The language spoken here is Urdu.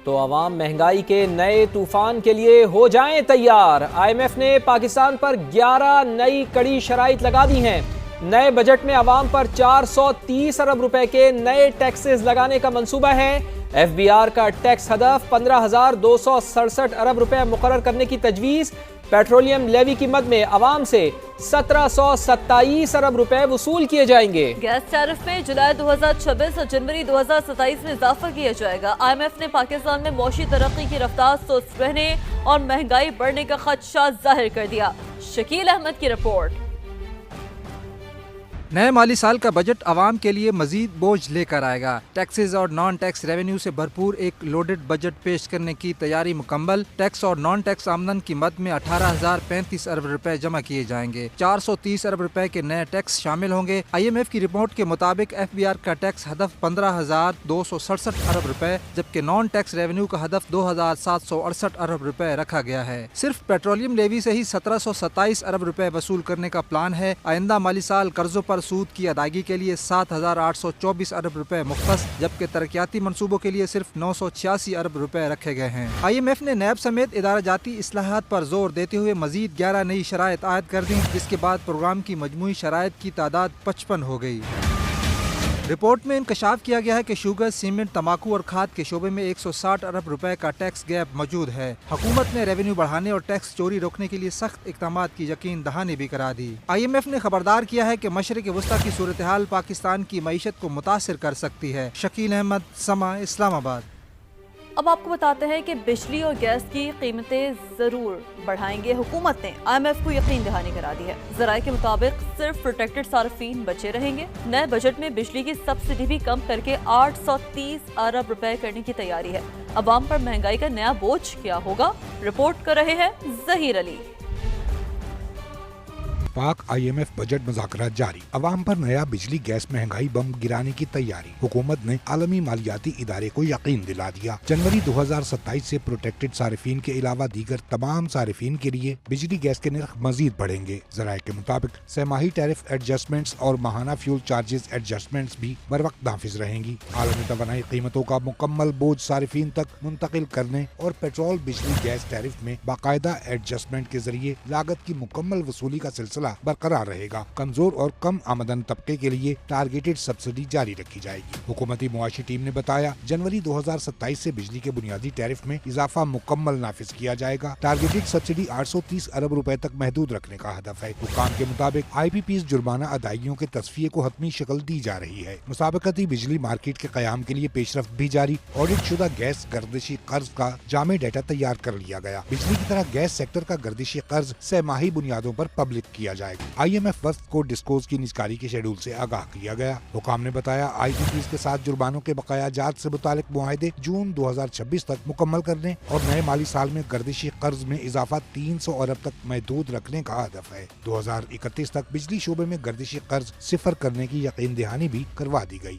تو عوام مہنگائی کے نئے طوفان کے لیے ہو جائیں تیار۔ IMF نے پاکستان پر 11 نئی کڑی شرائط لگا دی ہیں۔ نئے بجٹ میں عوام پر 430 ارب روپے کے نئے ٹیکسز لگانے کا منصوبہ ہے۔ FBR کا ٹیکس ہدف 15,267 ارب روپے مقرر کرنے کی تجویز۔ پیٹرولیم لیوی کی مد میں عوام سے 1727 ارب روپے وصول کیے جائیں گے۔ گیس ٹیرف میں جولائی 2026 اور جنوری 2027 میں اضافہ کیا جائے گا۔ IMF نے پاکستان میں معاشی ترقی کی رفتار سست رہنے اور مہنگائی بڑھنے کا خدشہ ظاہر کر دیا۔ شکیل احمد کی رپورٹ۔ نئے مالی سال کا بجٹ عوام کے لیے مزید بوجھ لے کر آئے گا۔ ٹیکسز اور نان ٹیکس ریونیو سے بھرپور ایک لوڈڈ بجٹ پیش کرنے کی تیاری مکمل۔ ٹیکس اور نان ٹیکس آمدن کی مد میں 18,035 ارب روپے جمع کیے جائیں گے۔ 430 ارب روپے کے نئے ٹیکس شامل ہوں گے۔ IMF کی رپورٹ کے مطابق FBR کا ٹیکس ہدف 15,267 ارب روپے جبکہ نان ٹیکس ریونیو کا ہدف 2,768 ارب روپے رکھا گیا ہے۔ صرف پیٹرولیم لیوی سے ہی 1727 ارب روپے وصول کرنے کا پلان ہے۔ آئندہ مالی سال قرضوں پر سود کی ادائیگی کے لیے 7,824 ارب روپے مختص جبکہ ترقیاتی منصوبوں کے لیے صرف 986 ارب روپے رکھے گئے ہیں۔ IMF نے نیب سمیت ادارہ جاتی اصلاحات پر زور دیتے ہوئے مزید 11 نئی شرائط عائد کر دیں جس کے بعد پروگرام کی مجموعی شرائط کی تعداد 55 ہو گئی۔ رپورٹ میں انکشاف کیا گیا ہے کہ شوگر، سیمنٹ، تمباکو اور کھاد کے شعبے میں 160 ارب روپے کا ٹیکس گیپ موجود ہے۔ حکومت نے ریونیو بڑھانے اور ٹیکس چوری روکنے کے لیے سخت اقدامات کی یقین دہانی بھی کرا دی۔ IMF نے خبردار کیا ہے کہ مشرق وسطیٰ کی صورتحال پاکستان کی معیشت کو متاثر کر سکتی ہے۔ شکیل احمد، سما، اسلام آباد۔ اب آپ کو بتاتے ہیں کہ بجلی اور گیس کی قیمتیں ضرور بڑھائیں گے۔ حکومت نے IMF کو یقین دہانی کرا دی ہے۔ ذرائع کے مطابق صرف پروٹیکٹڈ صارفین بچے رہیں گے۔ نئے بجٹ میں بجلی کی سبسڈی بھی کم کر کے 830 ارب روپے کرنے کی تیاری ہے۔ عوام پر مہنگائی کا نیا بوجھ کیا ہوگا؟ رپورٹ کر رہے ہیں ظہیر علی۔ پاک IMF بجٹ مذاکرات جاری۔ عوام پر نیا بجلی گیس مہنگائی بم گرانے کی تیاری۔ حکومت نے عالمی مالیاتی ادارے کو یقین دلا دیا۔ جنوری 2027 سے پروٹیکٹڈ صارفین کے علاوہ دیگر تمام صارفین کے لیے بجلی گیس کے نرخ مزید بڑھیں گے۔ ذرائع کے مطابق سہ ماہی ٹیرف ایڈجسٹمنٹس اور ماہانہ فیول چارجز ایڈجسٹمنٹس بھی بروقت نافذ رہیں گی۔ عالمی توانائی قیمتوں کا مکمل بوجھ صارفین تک منتقل کرنے اور پیٹرول بجلی گیس ٹیرف میں باقاعدہ ایڈجسٹمنٹ کے ذریعے لاگت کی مکمل وصولی کا سلسلہ برقرار رہے گا۔ کمزور اور کم آمدن طبقے کے لیے ٹارگیٹڈ سبسڈی جاری رکھی جائے گی۔ حکومتی معاشی ٹیم نے بتایا جنوری 2027 سے بجلی کے بنیادی ٹیرف میں اضافہ مکمل نافذ کیا جائے گا۔ ٹارگیٹڈ سبسڈی 830 ارب روپے تک محدود رکھنے کا ہدف ہے۔ حکام کے مطابق IPPs جرمانہ ادائیگیوں کے تصفیے کو حتمی شکل دی جا رہی ہے۔ مسابقتی بجلی مارکیٹ کے قیام کے لیے پیش رفت بھی جاری۔ آڈٹ شدہ گیس گردشی قرض کا جامع ڈیٹا تیار کر لیا گیا۔ بجلی کی طرح گیس سیکٹر کا گردشی قرض سہ ماہی بنیادوں پر پبلک کیا جائے گا۔ IMF وفد کو ڈسکوز کی نجکاری کے شیڈول سے آگاہ کیا گیا۔ حکام نے بتایا IPPs کے ساتھ جرمانوں کے بقایا جات سے متعلق معاہدے جون 2026 تک مکمل کرنے اور نئے مالی سال میں گردشی قرض میں اضافہ 300 ارب تک محدود رکھنے کا ہدف ہے۔ 2031 تک بجلی شعبے میں گردشی قرض صفر کرنے کی یقین دہانی بھی کروا دی گئی۔